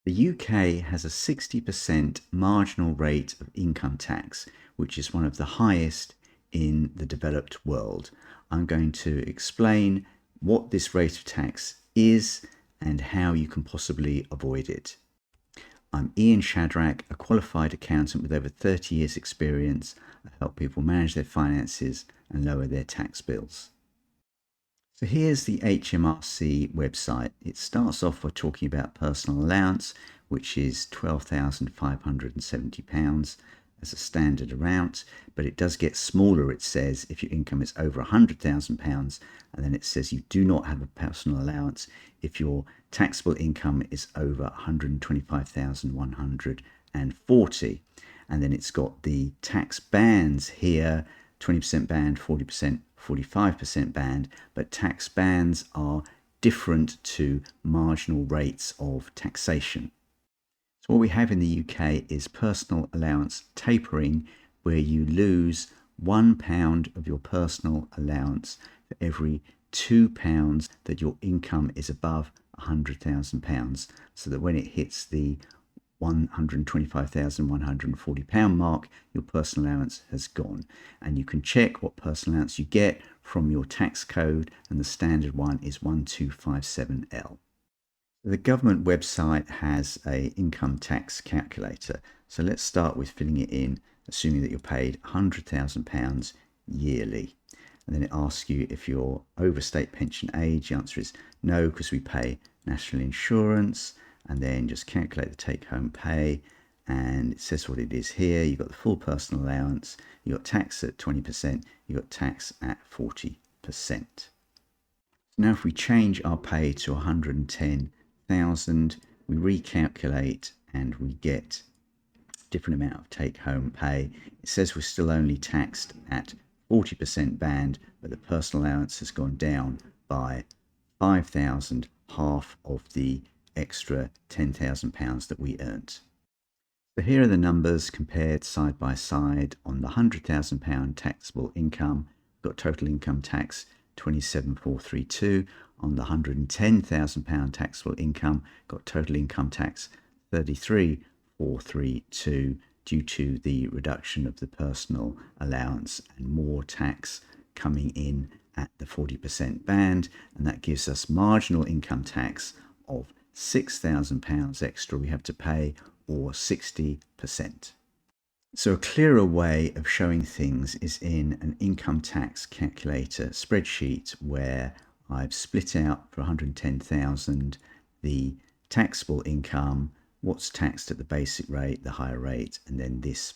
The UK has a 60% marginal rate of income tax, which is one of the highest in the developed world. I'm going to explain what this rate of tax is and how you can possibly avoid it. I'm Ian Shadrack, a qualified accountant with over 30 years experience. I help people manage their finances and lower their tax bills. So here's the HMRC website. It starts off by talking about personal allowance, which is £12,570 as a standard amount, but it does get smaller, it says, if your income is over £100,000, and then it says you do not have a personal allowance if your taxable income is over £125,140. And then it's got the tax bands here, 20% band, 40%, 45% band, but tax bands are different to marginal rates of taxation. So what we have in the UK is personal allowance tapering, where you lose £1 of your personal allowance for every £2 that your income is above £100,000, so that when it hits the £125,140 mark, your personal allowance has gone. And you can check what personal allowance you get from your tax code, and the standard one is 1257L. The government website has an income tax calculator. So let's start with filling it in, assuming that you're paid £100,000 yearly. And then it asks you if you're over state pension age. The answer is no, because we pay national insurance. And then just calculate the take-home pay, and it says what it is here. You've got the full personal allowance, you've got tax at 20%, you've got tax at 40%. Now if we change our pay to 110,000, we recalculate and we get a different amount of take-home pay. It says we're still only taxed at 40% band, but the personal allowance has gone down by 5,000, half of the extra £10,000 that we earned. So here are the numbers compared side by side. On the £100,000 taxable income, we've got total income tax 27,432. On the £110,000 taxable income, got total income tax 33,432 due to the reduction of the personal allowance and more tax coming in at the 40% band, and that gives us marginal income tax of £6,000 extra we have to pay, or 60%. So a clearer way of showing things is in an income tax calculator spreadsheet, where I've split out for 110,000 the taxable income, what's taxed at the basic rate, the higher rate, and then this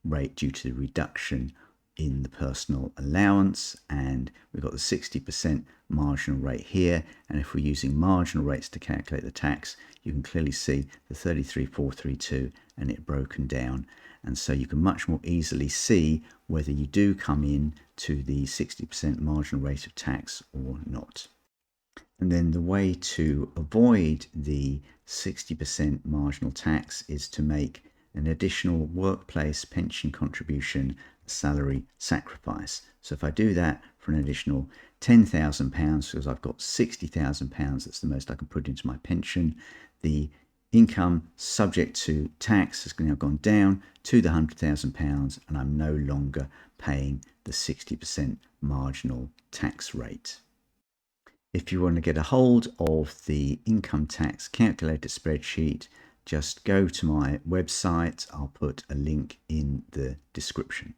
rate due to the reduction in the personal allowance, and we've got the 60% marginal rate here. And if we're using marginal rates to calculate the tax, you can clearly see the 33,432 and it broken down, and so you can much more easily see whether you do come in to the 60% marginal rate of tax or not. And then the way to avoid the 60% marginal tax is to make an additional workplace pension contribution salary sacrifice. So if I do that for an additional £10,000, because I've got £60,000, that's the most I can put into my pension, the income subject to tax has now gone down to the £100,000, and I'm no longer paying the 60% marginal tax rate. If you want to get a hold of the income tax calculator spreadsheet, just go to my website. I'll put a link in the description.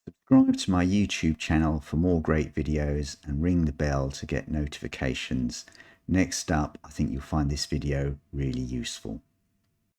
Subscribe to my YouTube channel for more great videos and ring the bell to get notifications. Next up, I think you'll find this video really useful.